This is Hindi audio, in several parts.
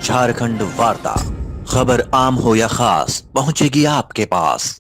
झारखंड वार्ता, खबर आम हो या खास पहुंचेगी आपके पास।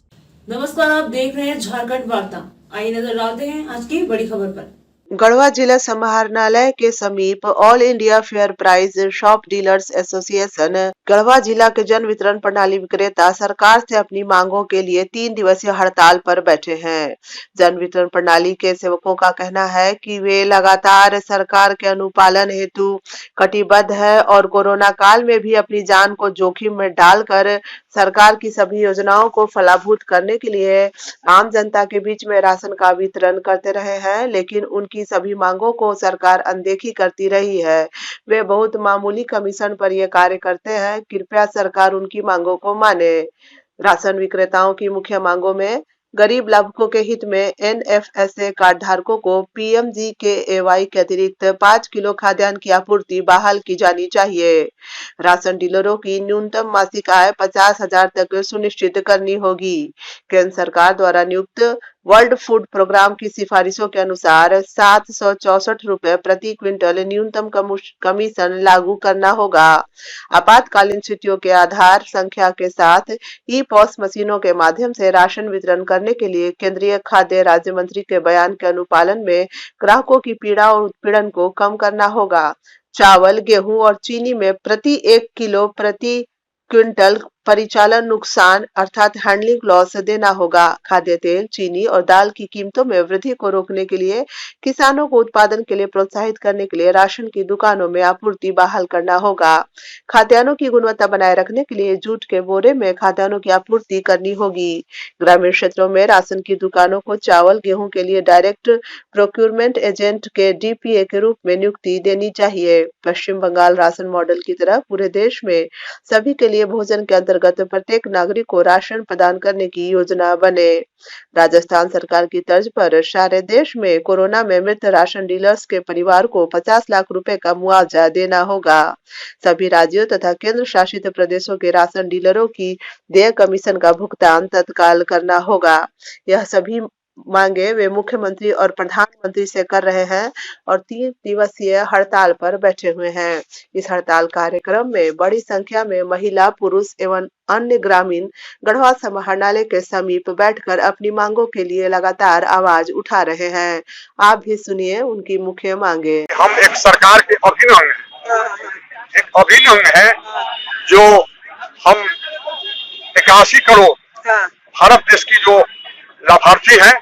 नमस्कार, आप देख रहे हैं झारखंड वार्ता। आइए नजर डालते हैं आज की बड़ी खबर पर। गढ़वा जिला समाहरणालय के समीप all India fair price shop dealers association Garhwa जिला के जन वितरण प्रणाली विक्रेता सरकार से अपनी मांगों के लिए 3 दिवसीय हड़ताल पर बैठे हैं। जन वितरण प्रणाली के सेवकों का कहना है कि वे लगातार सरकार के अनुपालन हेतु कटिबद्ध है और कोरोना काल में भी अपनी जान को जोखिम में डालकर सरकार की सभी योजनाओं को फलाभूत करने के लिए आम जनता के बीच में राशन का वितरण करते रहे हैं, लेकिन उनकी सभी मांगों को सरकार अनदेखी करती रही है। वे बहुत मामूली कमीशन पर यह कार्य करते हैं, कृपया सरकार उनकी मांगों को माने। राशन विक्रेताओं की मुख्य मांगों में गरीब लाभुकों के हित में एनएफएसए कार्ड धारकों को पीएमजीकेएवाई के अतिरिक्त 5 किलो खाद्यान्न की आपूर्ति बहाल की जानी चाहिए। राशन डीलरों की न्यूनतम मासिक आय 50,000 तक सुनिश्चित करनी होगी। केंद्र सरकार द्वारा नियुक्त वर्ल्ड फूड प्रोग्राम की सिफारिशों के अनुसार 764 रुपए प्रति क्विंटल न्यूनतम कमीशन लागू करना होगा। आपातकालीन स्थितियों के आधार संख्या के साथ ई पॉस मशीनों के माध्यम से राशन वितरण करने के लिए केंद्रीय खाद्य राज्य मंत्री के बयान के अनुपालन में ग्राहकों की पीड़ा और उत्पीड़न को कम करना होगा। चावल, गेहूं और चीनी में प्रति 1 किलो प्रति क्विंटल परिचालन नुकसान अर्थात हैंडलिंग लॉस देना होगा। खाद्य तेल, चीनी और दाल की कीमतों में वृद्धि को रोकने के लिए किसानों को उत्पादन के लिए प्रोत्साहित करने के लिए राशन की दुकानों में आपूर्ति बहाल करना होगा। खाद्यान्नों की गुणवत्ता बनाए रखने के लिए जूट के बोरे में खाद्यान्नों की आपूर्ति करनी होगी। ग्रामीण क्षेत्रों में राशन की दुकानों को चावल, गेहूं के लिए डायरेक्ट प्रोक्यूरमेंट एजेंट के डीपीए के रूप में नियुक्ति देनी चाहिए। पश्चिम बंगाल राशन मॉडल की तरह पूरे देश में सभी के लिए भोजन के अंतर्गत प्रत्येक नागरिक को राशन प्रदान करने की योजना बने। राजस्थान सरकार की तर्ज पर सारे देश में कोरोना में मृत राशन डीलर्स के परिवार को 50 लाख रुपए का मुआवजा देना होगा। सभी राज्यों तथा केंद्र शासित प्रदेशों के राशन डीलरों की देय कमीशन का भुगतान तत्काल करना होगा। यह सभी मांगे वे मुख्यमंत्री और प्रधानमंत्री से कर रहे हैं और 3 दिवसीय हड़ताल पर बैठे हुए हैं। इस हड़ताल कार्यक्रम में बड़ी संख्या में महिला, पुरुष एवं अन्य ग्रामीण गढ़वा समाहरणालय के समीप बैठकर अपनी मांगों के लिए लगातार आवाज उठा रहे हैं। आप भी सुनिए उनकी मुख्य मांगे। हम एक सरकार के अभिन्न अंग हैं, एक अभिन्न अंग है जो हम 81 करोड़ भारत देश की जो लाभार्थी हैं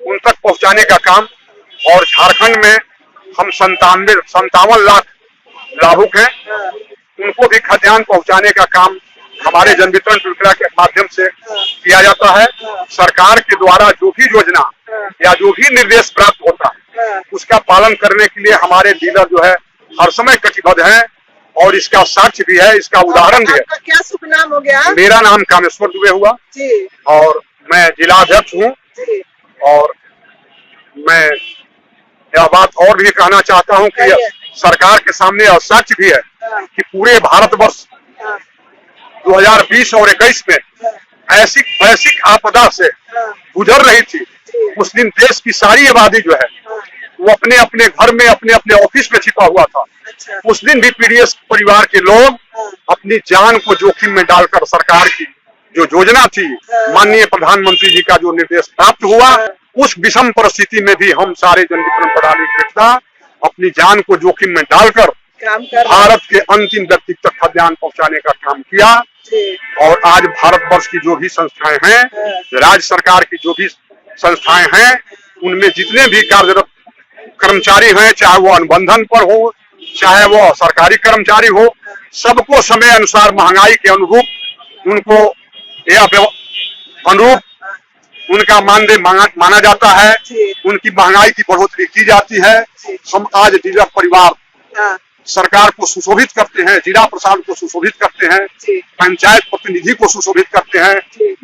उन तक पहुंचाने का काम, और झारखंड में हम 57 लाख लाभुक हैं, उनको भी खाद्यान्न पहुंचाने का काम हमारे जन वितरण प्रक्रिया के माध्यम से किया जाता है। सरकार के द्वारा जो भी योजना या जो भी निर्देश प्राप्त होता है उसका पालन करने के लिए हमारे डीलर जो है हर समय कटिबद्ध हैं, और इसका साक्ष्य भी है, इसका उदाहरण भी है। क्या शुभ नाम हो गया? मेरा नाम कामेश्वर दुबे हुआ जी। और मैं जिला अध्यक्ष हूँ। और मैं यह बात और भी कहना चाहता हूँ कि सरकार के सामने और साक्ष्य भी है कि पूरे भारतवर्ष 2020 और 21 में ऐसी वैश्विक आपदा से गुजर रही थी। उस दिन देश की सारी आबादी जो है वो अपने अपने घर में, अपने अपने ऑफिस में छिपा हुआ था। उस दिन भी पीडीएस परिवार के लोग अपनी जान को जोखिम में डालकर सरकार की जो योजना थी, माननीय प्रधानमंत्री जी का जो निर्देश प्राप्त हुआ, उस विषम परिस्थिति में भी हम सारे जन वितरण प्रणाली विक्रेता अपनी जान को जोखिम में डालकर भारत के अंतिम व्यक्ति तक खाद्यान्न पहुंचाने का काम किया। और आज भारतवर्ष की जो भी संस्थाएं हैं, राज्य सरकार की जो भी संस्थाएं हैं, उनमें जितने भी कार्यरत कर्मचारी हैं, चाहे वो अनुबंधन पर हो, चाहे वो सरकारी कर्मचारी हो, सबको समय अनुसार महंगाई के अनुरूप उनको अनुरूप उनका मानदेय माना जाता है। उनकी महंगाई की बढ़ोतरी की जाती है। हम आज डीलर परिवार सरकार को सुशोभित करते हैं, जिला प्रशासन को सुशोभित करते हैं, पंचायत प्रतिनिधि को सुशोभित करते हैं।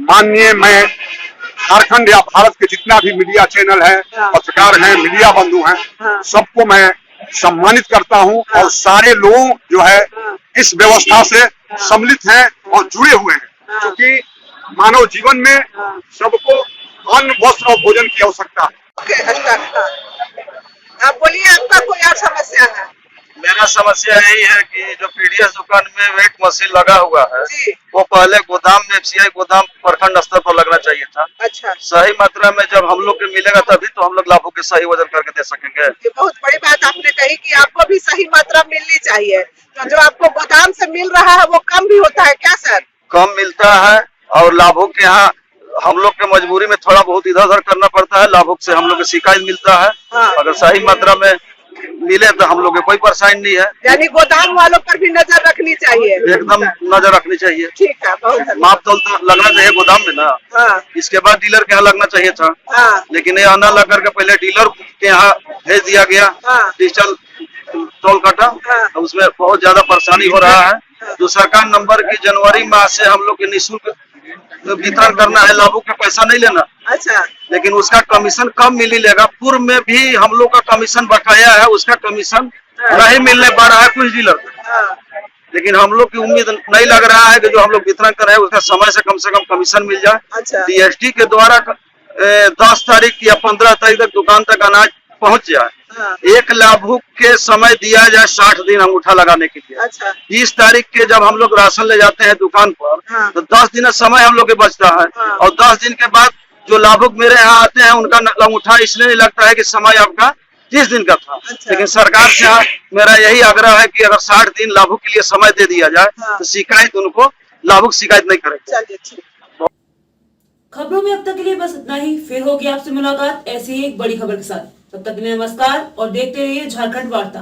माननीय मैं झारखंड या भारत के जितना भी मीडिया चैनल है, पत्रकार हैं, मीडिया बंधु हैं, सबको मैं सम्मानित करता हूं। और सारे लोग जो है इस व्यवस्था से सम्मिलित हैं और जुड़े हुए हैं, क्योंकि मानव जीवन में सबको अन्न, वस्त्र और भोजन की आवश्यकता है। आप बोलिए, आपका कोई और समस्या है? मेरा समस्या यही है कि जो पीडीएस दुकान में वेट मशीन लगा हुआ है जी। वो पहले गोदाम में एफसीआई गोदाम प्रखंड स्तर पर लगना चाहिए था। अच्छा, सही मात्रा में जब हम लोग के मिलेगा तभी तो हम लोग लाभों के सही वजन करके दे सकेंगे। ये बहुत बड़ी बात आपने कही कि आपको भी सही मात्रा मिलनी चाहिए। तो जो आपको गोदाम से मिल रहा है वो कम भी होता है क्या सर? कम मिलता है और लाभों के यहाँ हम लोग के मजबूरी में थोड़ा बहुत इधर उधर करना पड़ता है। लाभों से हम लोग को शिकायत मिलता है। हाँ। अगर सही मात्रा में मिले तो हम लोग को कोई परेशानी नहीं है। यानी गोदाम वालों पर भी नजर रखनी चाहिए। एकदम नजर रखनी चाहिए। ठीक है, बहुत धन्यवाद। माप तोल तो लगना चाहिए गोदाम में ना। हाँ, इसके बाद डीलर के यहाँ लगना चाहिए था। हाँ, लेकिन ये आना लग करके पहले डीलर के यहाँ भेज दिया गया हाँ। डिजिटल टोल काटा। हाँ। उसमें बहुत ज्यादा परेशानी हो रहा है। जो सरकार नंबर की जनवरी माह से हम लोग के निःशुल्क वितरण करना है, लाभों का पैसा नहीं लेना, अच्छा, लेकिन उसका कमीशन कम मिलेगा। पूर्व में भी हम लोग का कमीशन बकाया है, उसका कमीशन नहीं मिलने पा रहा है कुछ डीलर को। हाँ, लेकिन हम लोग की उम्मीद नहीं लग रहा है कि जो हम लोग वितरण कर रहे हैं उसका समय से कम कमीशन मिल जाए। अच्छा, डीएसटी के द्वारा 10 तारीख या 15 तारीख तक दुकान तक अनाज पहुंच जाए। हाँ, एक लाभुक के समय दिया जाए 60 दिन अंगूठा लगाने के लिए। अच्छा, 20 तारीख के जब हम लोग राशन ले जाते हैं दुकान पर हाँ। तो 10 दिन समय हम लोग के बचता है। हाँ। और 10 दिन के बाद जो लाभुक मेरे यहाँ आते हैं उनका अंगूठा इसलिए नहीं लगता है कि समय आपका 30 दिन का था। अच्छा। लेकिन सरकार से मेरा यही आग्रह है कि अगर 60 दिन लाभुक के लिए समय दे दिया जाए हाँ। तो शिकायत उनको लाभुक शिकायत नहीं करेंगे। चलिए ठीक। खबरों में अब तक के लिए बस इतना ही। फिर होगी आपसे मुलाकात ऐसी ही एक बड़ी खबर के साथ। तब तक के लिए नमस्कार और देखते रहिए झारखंड वार्ता।